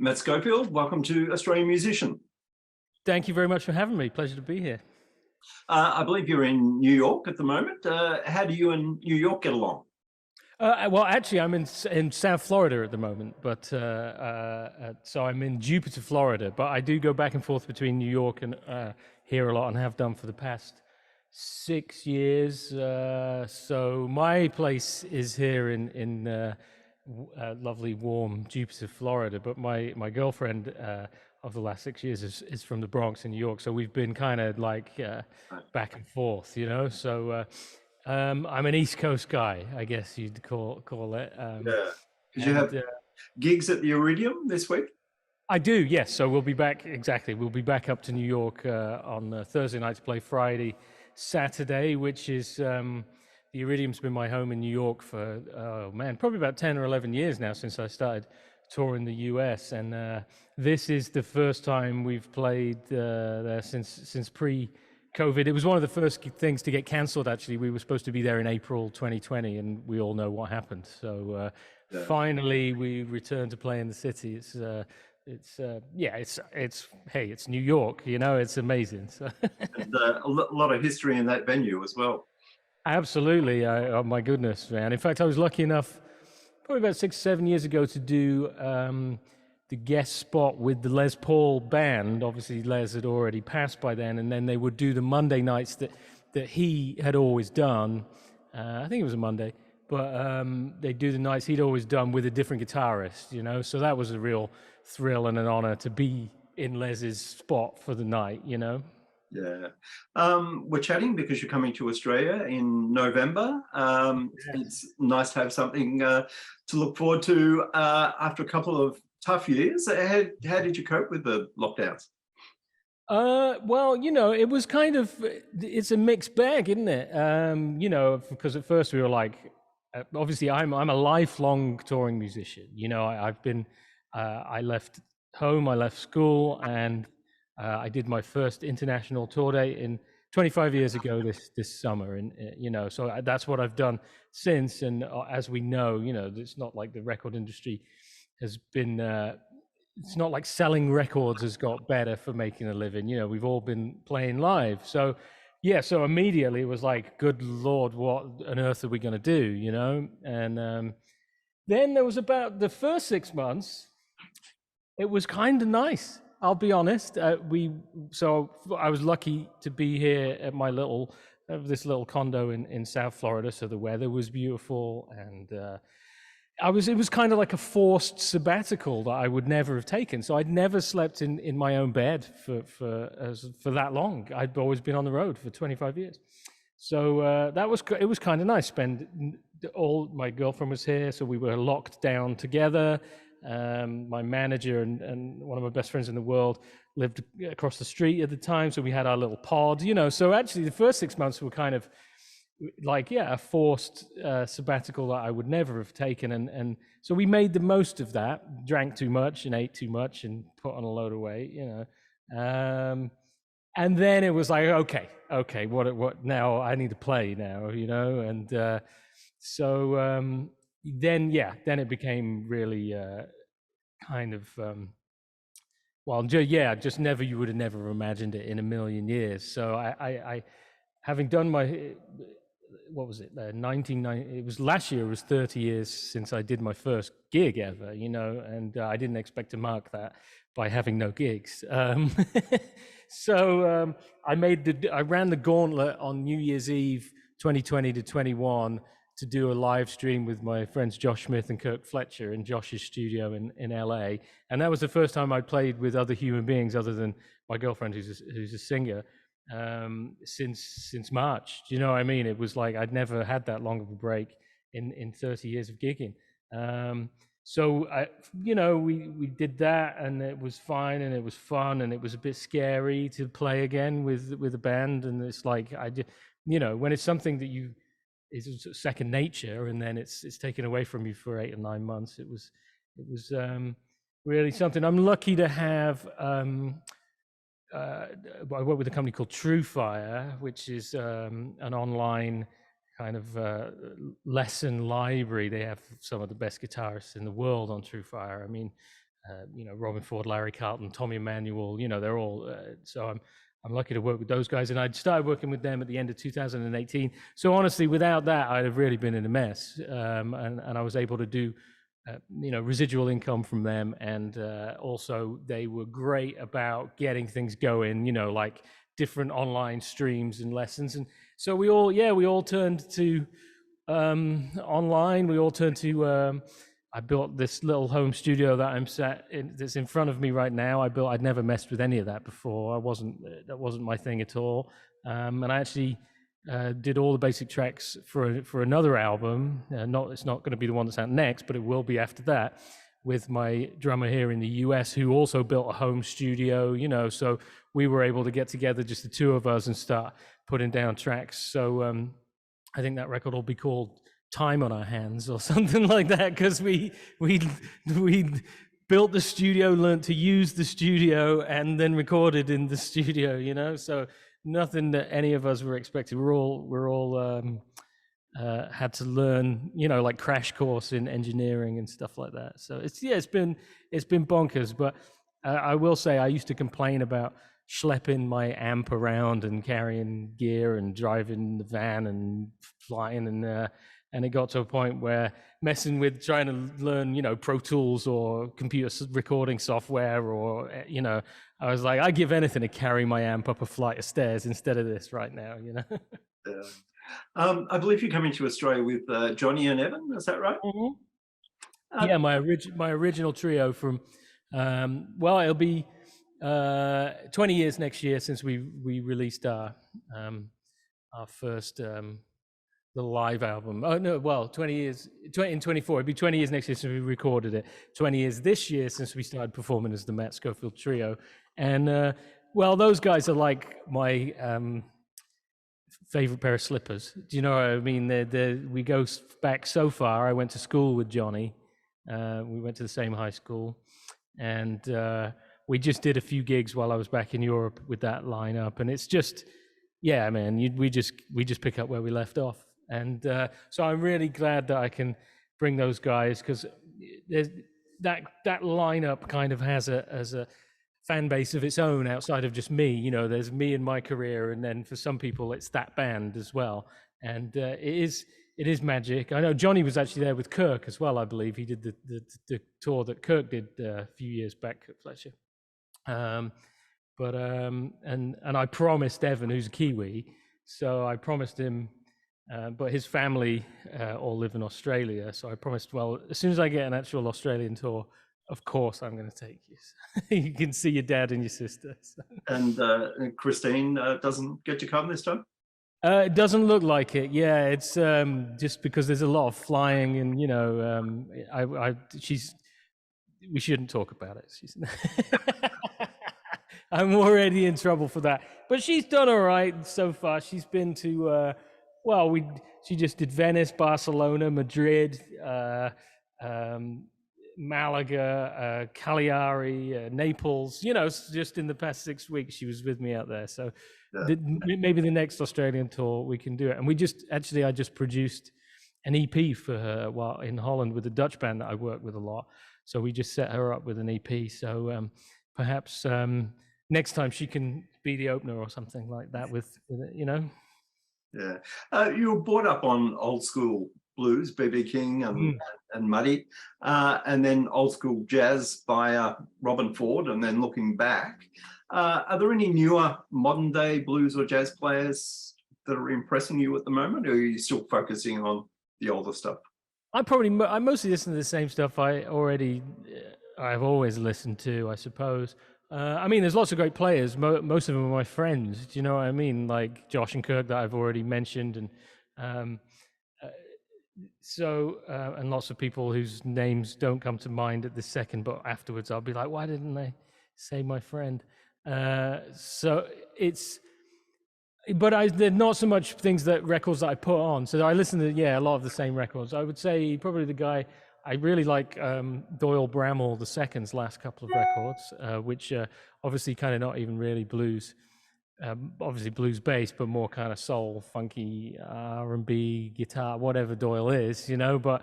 Matt Schofield, welcome to Australian Musician. Thank you very much for having me. Pleasure to be here. I believe you're in New York at the moment. How do you and New York get along? Well, actually, I'm in South Florida at the moment, but so I'm in Jupiter, Florida. But I do go back and forth between New York and here a lot, and have done for the past 6 years. So my place is here in lovely, warm Jupiter, Florida. But my girlfriend of the last 6 years is from the Bronx in New York. So we've been kind of like back and forth, you know. So. I'm an East Coast guy, I guess you'd call it. Yeah. Did you have gigs at the Iridium this week? I do, yes. So we'll be back, exactly. We'll be back up to New York on Thursday night to play Friday, Saturday, which is, the Iridium's been my home in New York for, oh man, probably about 10 or 11 years now since I started touring the US. And this is the first time we've played there since pre-COVID. It was one of the first things to get cancelled, actually. We were supposed to be there in April 2020, and we all know what happened. So finally, we returned to play in the city. Hey, it's New York, you know, it's amazing. So. And a lot of history in that venue as well. Absolutely. Oh my goodness, man. In fact, I was lucky enough, probably about 6 or 7 years ago, to do the guest spot with the Les Paul band. Obviously, Les had already passed by then, and then they would do the Monday nights that he had always done. I think it was a Monday, but they do the nights he'd always done with a different guitarist, you know. So that was a real thrill and an honor to be in Les's spot for the night, you know. Yeah. We're chatting because you're coming to Australia in November. It's nice to have something to look forward to after a couple of tough years. How did you cope with the lockdowns? Well, you know, it was kind of, it's a mixed bag, isn't it? You know, because at first we were like, obviously I'm a lifelong touring musician. You know, I've been, I left home, I left school, and I did my first international tour date in 25 years ago this summer. And, you know, so that's what I've done since. And as we know, you know, it's not like the record industry has been, it's not like selling records has got better for making a living. You know, we've all been playing live. So, yeah, so immediately it was like, good Lord, what on earth are we going to do, you know? And then there was about the first 6 months, it was kind of nice, I'll be honest. So I was lucky to be here at my this little condo in South Florida. So the weather was beautiful, and it was kind of like a forced sabbatical that I would never have taken. So I'd never slept in my own bed for that long. I'd always been on the road for 25 years. So it was kind of nice. My girlfriend was here, so we were locked down together. My manager and one of my best friends in the world lived across the street at the time, so we had our little pod, you know. So actually the first 6 months were kind of like, yeah, a forced sabbatical that I would never have taken. And so we made the most of that, drank too much and ate too much and put on a load of weight, you know. And then it was like, okay, what now? I need to play now, you know. And then it became really kind of, just never, you would have never imagined it in a million years. So I having done my, what was it, 1990, it was last year, it was 30 years since I did my first gig ever, you know, and I didn't expect to mark that by having no gigs. So I ran the gauntlet on New Year's Eve 2020 to 21 to do a live stream with my friends Josh Smith and Kirk Fletcher in Josh's studio in LA. And that was the first time I'd played with other human beings other than my girlfriend, who's a singer, since March. Do you know what I mean? It was like I'd never had that long of a break in 30 years of gigging. So you know, we did that, and it was fine, and it was fun, and it was a bit scary to play again with a band. And it's like, you know, when it's something that is second nature, and then it's taken away from you for 8 or 9 months. It was really something. I'm lucky to have. I work with a company called True Fire, which is an online kind of lesson library. They have some of the best guitarists in the world on True Fire. I mean, Robin Ford, Larry Carlton, Tommy Emmanuel, they're all, so I'm lucky to work with those guys. And I started working with them at the end of 2018. So honestly, without that, I'd have really been in a mess. And I was able to do, residual income from them. And also they were great about getting things going, like different online streams and lessons. And so we all turned to online. We all turned to, I built this little home studio that I'm sat in, that's in front of me right now. I'd never messed with any of that before. That wasn't my thing at all. And I actually did all the basic tracks for another album. It's not going to be the one that's out next, but it will be after that, with my drummer here in the US, who also built a home studio, so we were able to get together, just the two of us, and start putting down tracks. So I think that record will be called Time on Our Hands or something like that, because we built the studio, learned to use the studio, and then recorded in the studio, so nothing that any of us were expecting. We're all had to learn, like crash course in engineering and stuff like that. So it's been bonkers. But I will say, I used to complain about schlepping my amp around and carrying gear and driving the van and flying, and it got to a point where messing with trying to learn, Pro Tools or computer recording software, or, I was like, I give anything to carry my amp up a flight of stairs instead of this right now, Yeah. I believe you're coming to Australia with Jonny and Evan, is that right? Mm-hmm. Yeah, my original trio from, it'll be 20 years next year since we released our first the live album. Oh no, well, 20 years in 24. It'd be 20 years next year since we recorded it. 20 years this year since we started performing as the Matt Schofield Trio. And those guys are like my favorite pair of slippers. Do you know what I mean? We go back so far. I went to school with Jonny. We went to the same high school, and we just did a few gigs while I was back in Europe with that lineup. And it's just, yeah, man, we just pick up where we left off. And so I'm really glad that I can bring those guys, because that lineup kind of has a fan base of its own outside of just me. There's me and my career, and then for some people it's that band as well. And it is magic. I know Jonny was actually there with Kirk as well. I believe he did the tour that Kirk did a few years back at Fletcher. And I promised Evan, who's a Kiwi, so I promised him. But his family all live in Australia, so I promised, well, as soon as I get an actual Australian tour, of course I'm going to take you. You can see your dad and your sister. So. And Christine doesn't get to come this time? It doesn't look like it. Yeah, it's just because there's a lot of flying, and we shouldn't talk about it. I'm already in trouble for that, but she's done all right so far. She's been to she just did Venice, Barcelona, Madrid, Malaga, Cagliari, Naples. Just in the past 6 weeks, she was with me out there. So maybe the next Australian tour we can do it. And I just produced an EP for her while in Holland with a Dutch band that I work with a lot. So we just set her up with an EP. So perhaps next time she can be the opener or something like that with it, Yeah, you were brought up on old school blues, B.B. King and Muddy, and then old school jazz by Robin Ford. And then looking back, are there any newer modern day blues or jazz players that are impressing you at the moment, or are you still focusing on the older stuff? I mostly listen to the same stuff I've always listened to, I suppose. There's lots of great players. Most of them are my friends. Do you know what I mean? Like Josh and Kirk that I've already mentioned, and and lots of people whose names don't come to mind at this second, but afterwards I'll be like, why didn't they say my friend? They're not so much records that I put on. So I listen to a lot of the same records. I would say probably the guy. I really like Doyle Bramall II's last couple of records, which obviously kind of not even really blues, obviously blues based, but more kind of soul, funky, R&B, guitar, whatever Doyle is, But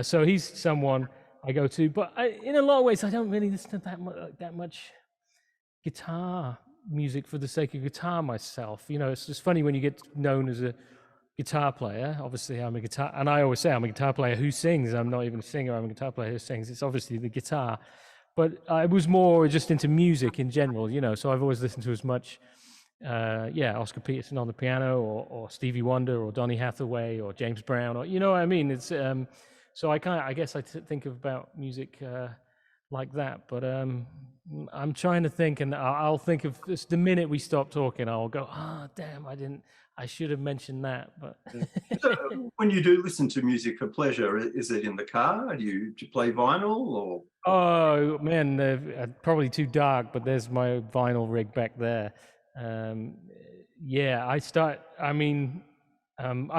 so he's someone I go to. But in a lot of ways, I don't really listen to that much guitar music for the sake of guitar myself. You know, it's just funny when you get known as a guitar player. Obviously, I'm a guitar, and I always say I'm a guitar player who sings. I'm not even a singer. I'm a guitar player who sings. It's obviously the guitar, but I was more just into music in general. You know, so I've always listened to as much, Oscar Peterson on the piano, or Stevie Wonder, or Donny Hathaway, or James Brown, or you know what I mean. It's so I guess I think about music like that, but I'm trying to think, and I'll think of this the minute we stop talking. I'll go, damn, I should have mentioned that. But So when you do listen to music for pleasure, is it in the car? Do you play vinyl or? oh man, probably too dark, but there's my vinyl rig back there. I've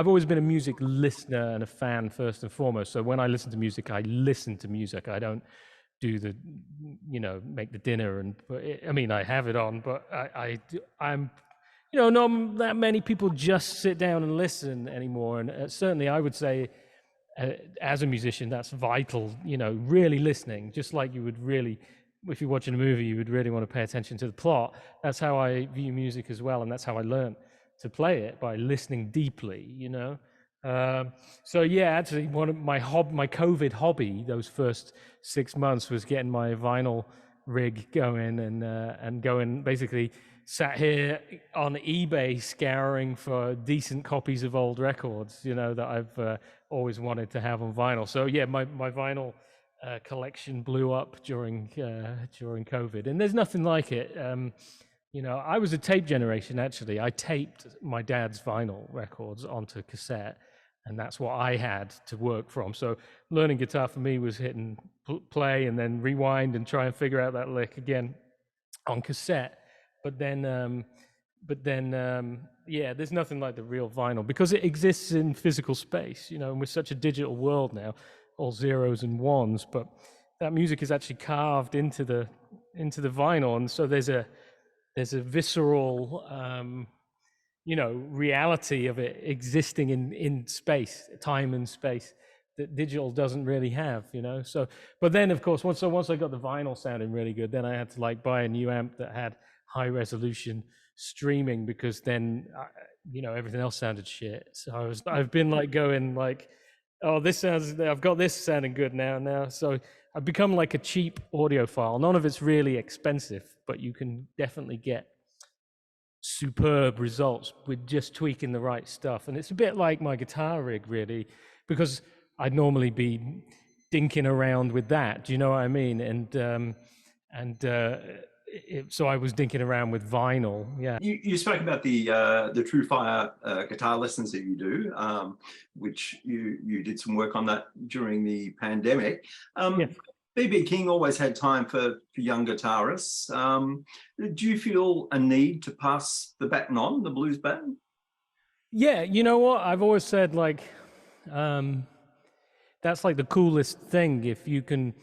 always been a music listener and a fan first and foremost. So when I listen to music, I listen to music. I don't do the, make the dinner I have it on, but I'm, not that many people just sit down and listen anymore. And certainly I would say, as a musician, that's vital, really listening, just like you would really, if you're watching a movie, you would really want to pay attention to the plot. That's how I view music as well. And that's how I learned to play it, by listening deeply, actually one of my COVID hobby those first 6 months was getting my vinyl rig going and going, basically sat here on eBay scouring for decent copies of old records, that I've always wanted to have on vinyl. So yeah, my vinyl collection blew up during COVID, and there's nothing like it. I was a tape generation, actually. I taped my dad's vinyl records onto cassette, and that's what I had to work from. So learning guitar for me was hitting play and then rewind and try and figure out that lick again on cassette. But then, there's nothing like the real vinyl, because it exists in physical space, and we're such a digital world now, all zeros and ones, but that music is actually carved into the vinyl. And so there's a visceral, reality of it existing in space, time and space, that digital doesn't really have, So, but then of course, once I got the vinyl sounding really good, then I had to buy a new amp that had high resolution streaming, because then, everything else sounded shit. So I've been going oh, I've got this sounding good now. So I've become like a cheap audiophile. None of it's really expensive, but you can definitely get superb results with just tweaking the right stuff. And it's a bit like my guitar rig, really, because I'd normally be dinking around with that. Do you know what I mean? So I was dinking around with vinyl. Yeah. You spoke about the True Fire guitar lessons that you do, which you did some work on that during the pandemic. Yes. B.B. King always had time for young guitarists. Do you feel a need to pass the baton on, the blues baton? Yeah, you know what? I've always said that's the coolest thing, if you can,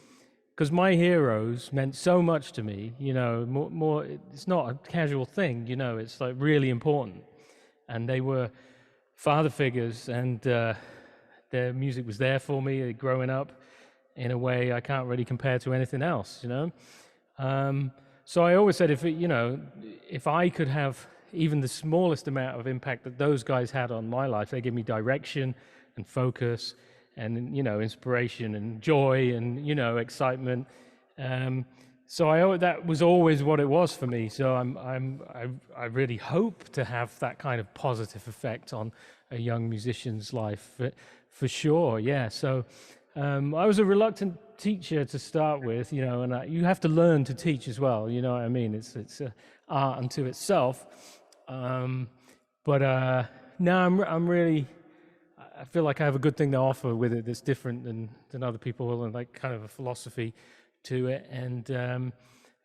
because my heroes meant so much to me, more, it's not a casual thing, it's really important. And they were father figures, and their music was there for me growing up in a way I can't really compare to anything else, So I always said, if I could have even the smallest amount of impact that those guys had on my life, they give me direction and focus and, inspiration and joy and, excitement. So that was always what it was for me. So I really hope to have that kind of positive effect on a young musician's life, for sure. Yeah. So I was a reluctant teacher to start with, and you have to learn to teach as well. You know what I mean? It's an art unto itself. But now I'm really, I feel like I have a good thing to offer with it that's different than other people, and kind of a philosophy to it. And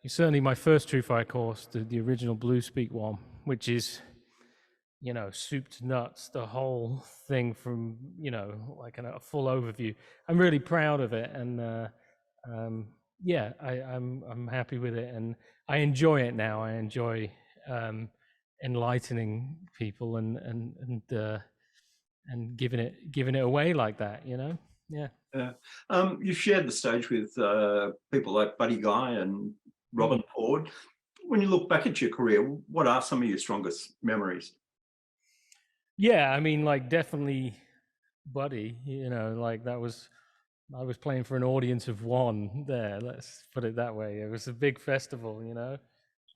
certainly my first True Fire course, the original Blue Speak one, which is, soup to nuts, the whole thing from, a full overview. I'm really proud of it, and I'm happy with it, and I enjoy it now. I enjoy enlightening people and giving it away like that, Yeah. Yeah. You've shared the stage with people like Buddy Guy and Robin Ford. When you look back at your career, what are some of your strongest memories? Yeah, I mean, like, definitely Buddy, you know, like I was playing for an audience of one there, let's put it that way. It was a big festival, you know.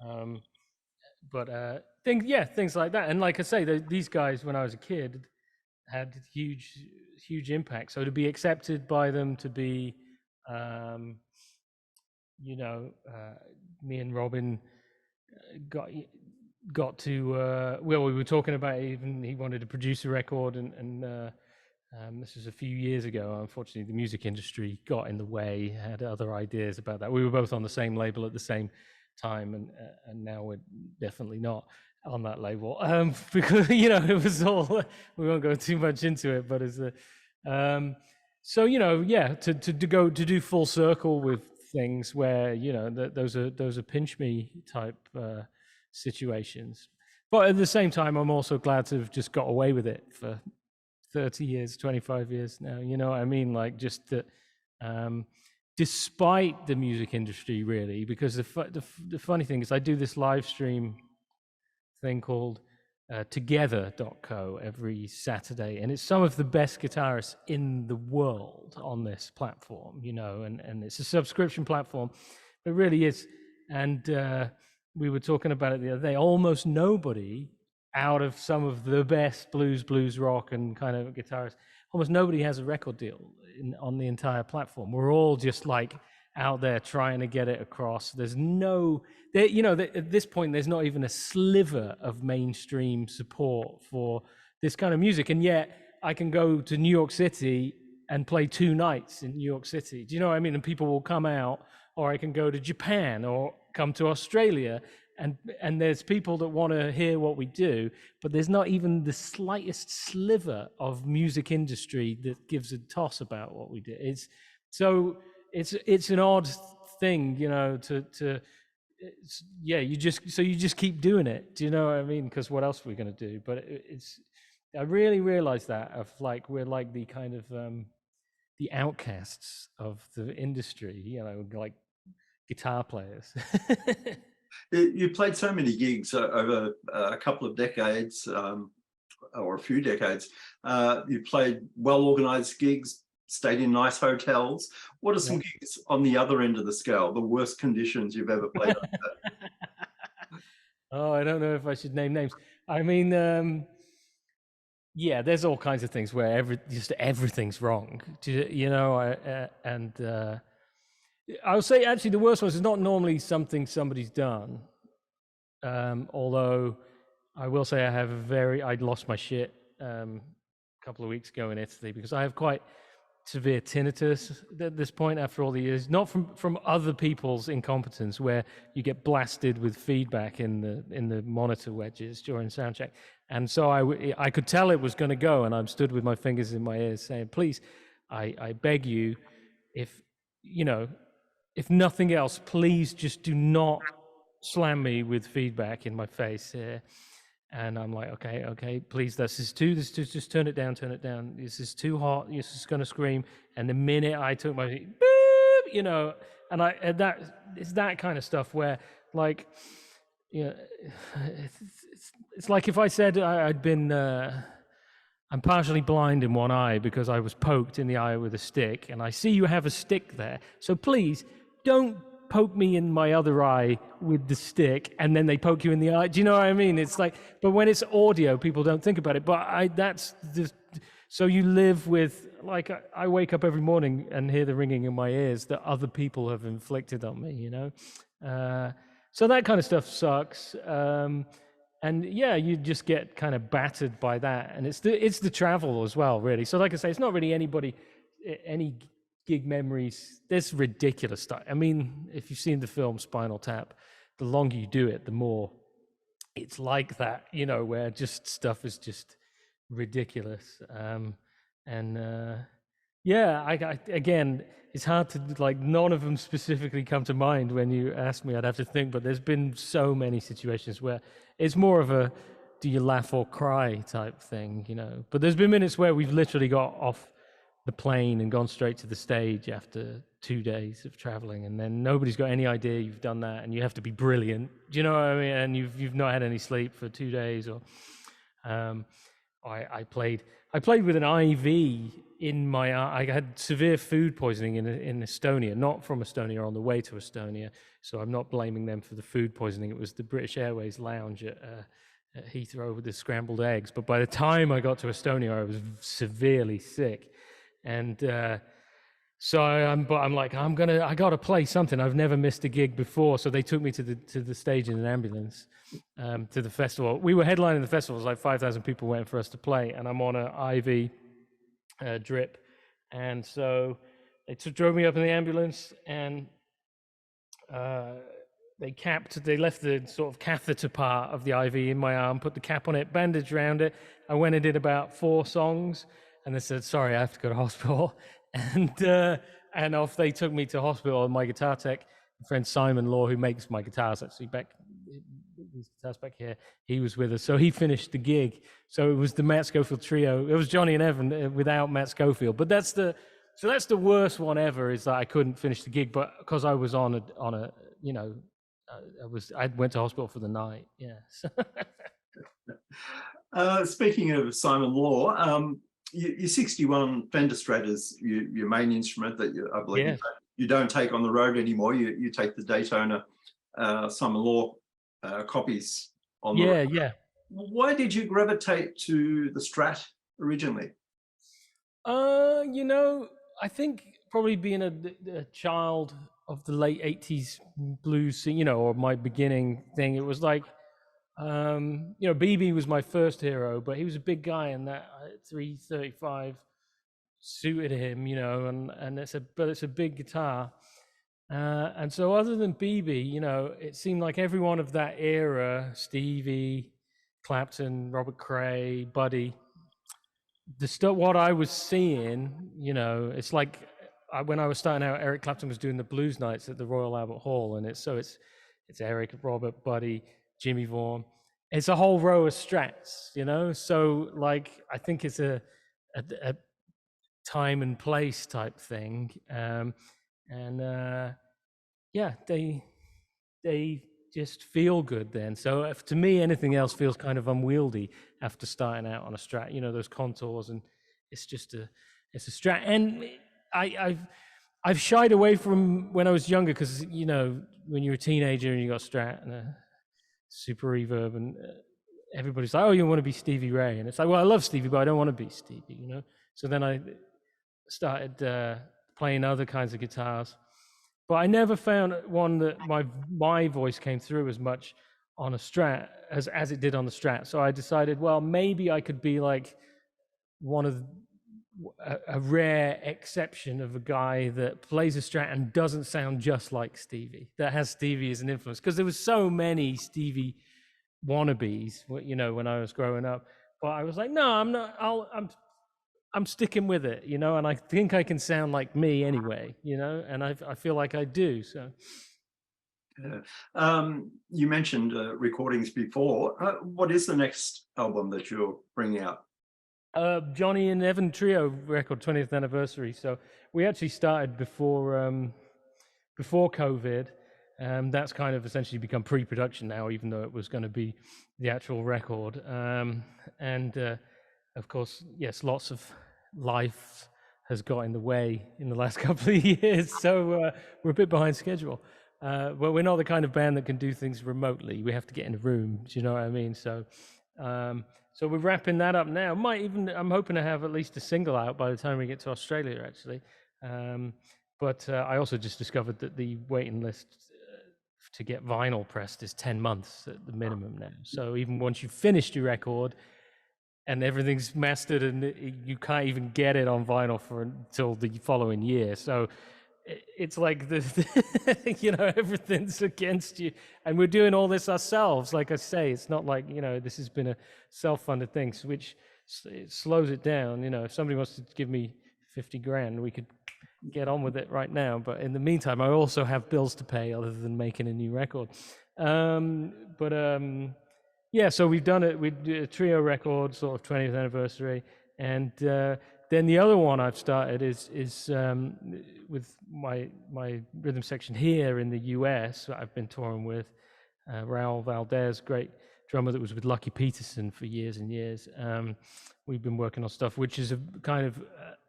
Um, but things like that. And like I say, these guys, when I was a kid, had huge impact. So to be accepted by them, to be, you know, me and Robin got to well, we were talking about, even he wanted to produce a record, and this was a few years ago. Unfortunately, the music industry got in the way, had other ideas about that. We were both on the same label at the same time, and now we're definitely not on that label, because, you know, it was all, we won't go too much into it, but it's so, you know, yeah, to do full circle with things where, you know, those are pinch me type situations. But at the same time, I'm also glad to have just got away with it for 30 years, 25 years now, you know what I mean? Like, just that, despite the music industry, really, because the funny thing is, I do this live stream thing called together.co every Saturday, and it's some of the best guitarists in the world on this platform, you know, and it's a subscription platform. It really is. And we were talking about it the other day. Almost nobody out of some of the best blues rock and kind of guitarists, almost nobody has a record deal on the entire platform. We're all just like out there trying to get it across. There's no, you know, at this point, there's not even a sliver of mainstream support for this kind of music. And yet I can go to New York City and play 2 nights in New York City. Do you know what I mean? And people will come out, or I can go to Japan or come to Australia, and there's people that want to hear what we do, but there's not even the slightest sliver of music industry that gives a toss about what we do. It's an odd thing, you know, you just keep doing it. Do you know what I mean? Because what else are we going to do? But I really realized that, of like, we're like the kind of the outcasts of the industry, you know, like guitar players. You played so many gigs over a couple of decades, or a few decades. You played well-organized gigs, stayed in nice hotels. What are some gigs on the other end of the scale, the worst conditions you've ever played under? Oh, I don't know if I should name names. I mean, yeah, there's all kinds of things where everything's wrong. You know, I would say actually the worst one is not normally something somebody's done. Although I will say I lost my shit a couple of weeks ago in Italy, because I have quite severe tinnitus at this point after all the years, not from other people's incompetence, where you get blasted with feedback in the monitor wedges during sound check. And so I could tell it was going to go, and I'm stood with my fingers in my ears saying, please, I beg you, if nothing else, please just do not slam me with feedback in my face here. And I'm like, okay, please, this is just turn it down. This is too hot. This is going to scream. And the minute I took my, beep, you know, and it's that kind of stuff where, like, you know, it's like if I said I'd been, I'm partially blind in one eye because I was poked in the eye with a stick, and I see you have a stick there. So please don't poke me in my other eye with the stick, and then they poke you in the eye. Do you know what I mean? It's like, but when it's audio, people don't think about it. But that's just, so you live with, like, I wake up every morning and hear the ringing in my ears that other people have inflicted on me, you know? So that kind of stuff sucks. And yeah, you just get kind of battered by that. And it's the travel as well, really. So like I say, it's not really any gig memories. There's ridiculous stuff. I mean, if you've seen the film Spinal Tap, the longer you do it, the more it's like that, you know, where just stuff is just ridiculous. Again, it's hard to, like, none of them specifically come to mind when you ask me. I'd have to think, but there's been so many situations where it's more of a do you laugh or cry type thing, you know. But there's been minutes where we've literally got off the plane and gone straight to the stage after 2 days of traveling, and then nobody's got any idea you've done that, and you have to be brilliant. Do you know what I mean? And you've not had any sleep for 2 days, or I played with an IV in my eye. I had severe food poisoning in Estonia, not from Estonia, on the way to Estonia. So I'm not blaming them for the food poisoning. It was the British Airways lounge at Heathrow with the scrambled eggs. But by the time I got to Estonia, I was severely sick, and so I'm like, I gotta play something. I've never missed a gig before, so they took me to the stage in an ambulance to the festival. We were headlining the festival. It was like 5,000 people waiting for us to play, and I'm on an IV drip, and so they drove me up in the ambulance, and they left the sort of catheter part of the IV in my arm, put the cap on it, bandage around it. I went and did about 4 songs, and they said, sorry, I have to go to hospital. And off they took me to hospital. And my guitar tech, my friend Simon Law, who makes my guitars, actually his guitars back here, he was with us. So he finished the gig. So it was the Matt Schofield trio. It was Jonny and Evan without Matt Schofield. But that's the worst one ever, is that I couldn't finish the gig, but because I was on a you know, I went to hospital for the night. Yeah. Speaking of Simon Law, your 61 Fender Strat is your main instrument that I believe you don't take on the road anymore. You take the Daytona Simon Law copies on the road. Yeah. Why did you gravitate to the Strat originally? You know, I think probably being a child of the late 80s blues scene, you know, or my beginning thing, it was like, you know, BB was my first hero, but he was a big guy, and that 335 suited him, you know, and it's a big guitar, and so other than BB, you know, it seemed like everyone of that era, Stevie, Clapton, Robert Cray, Buddy, the stuff what I was seeing, you know, it's like when I was starting out, Eric Clapton was doing the blues nights at the Royal Albert Hall, and it's Eric, Robert, Buddy, Jimmy Vaughan. It's a whole row of Strats, you know. So like, I think it's a time and place type thing, yeah, they just feel good then. So to me, anything else feels kind of unwieldy after starting out on a Strat. You know, those contours, and it's a Strat. And I've shied away from when I was younger, because, you know, when you're a teenager and you got Strat and a super reverb, and everybody's like, oh, you want to be Stevie Ray, and it's like, well, I love Stevie, but I don't want to be Stevie, you know. So then I started playing other kinds of guitars, but I never found one that my voice came through as much on a Strat as it did on the Strat. So I decided, well, maybe I could be like a rare exception of a guy that plays a Strat and doesn't sound just like Stevie, that has Stevie as an influence, because there was so many Stevie wannabes, you know, when I was growing up. But I was like, no, I'm not. I'm sticking with it, you know, and I think I can sound like me anyway, you know, and I feel like I do. So, you mentioned recordings before. What is the next album that you're bringing out? Jonny and Evan Trio record, 20th anniversary. So we actually started before COVID. That's kind of essentially become pre-production now, even though it was going to be the actual record. Of course, yes, lots of life has got in the way in the last couple of years, so we're a bit behind schedule. But we're not the kind of band that can do things remotely. We have to get in a room. Do you know what I mean? So we're wrapping that up now. I'm hoping to have at least a single out by the time we get to Australia, actually. But I also just discovered that the waiting list to get vinyl pressed is 10 months at the minimum now. So even once you've finished your record and everything's mastered, and you can't even get it on vinyl until the following year. So it's like you know, everything's against you, and we're doing all this ourselves. Like I say, it's not like, you know, this has been a self-funded thing, which it slows it down. You know, if somebody wants to give me 50 grand, we could get on with it right now. But in the meantime, I also have bills to pay other than making a new record. Yeah, so we've done it. We did a trio record, sort of 20th anniversary, and then the other one I've started is with my rhythm section here in the US that I've been touring with. Raul Valdez, great drummer that was with Lucky Peterson for years and years. We've been working on stuff which is a kind of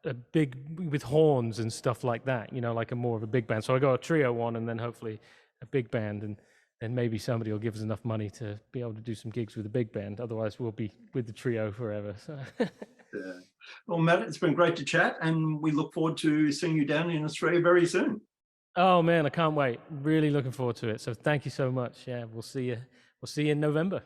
a big, with horns and stuff like that, you know, like more of a big band. So I got a trio one and then hopefully a big band, and then maybe somebody will give us enough money to be able to do some gigs with a big band. Otherwise we'll be with the trio forever. So. Yeah. Well, Matt, it's been great to chat, and we look forward to seeing you down in Australia very soon. Oh man, I can't wait. Really looking forward to it. So thank you so much. Yeah, we'll see you in November.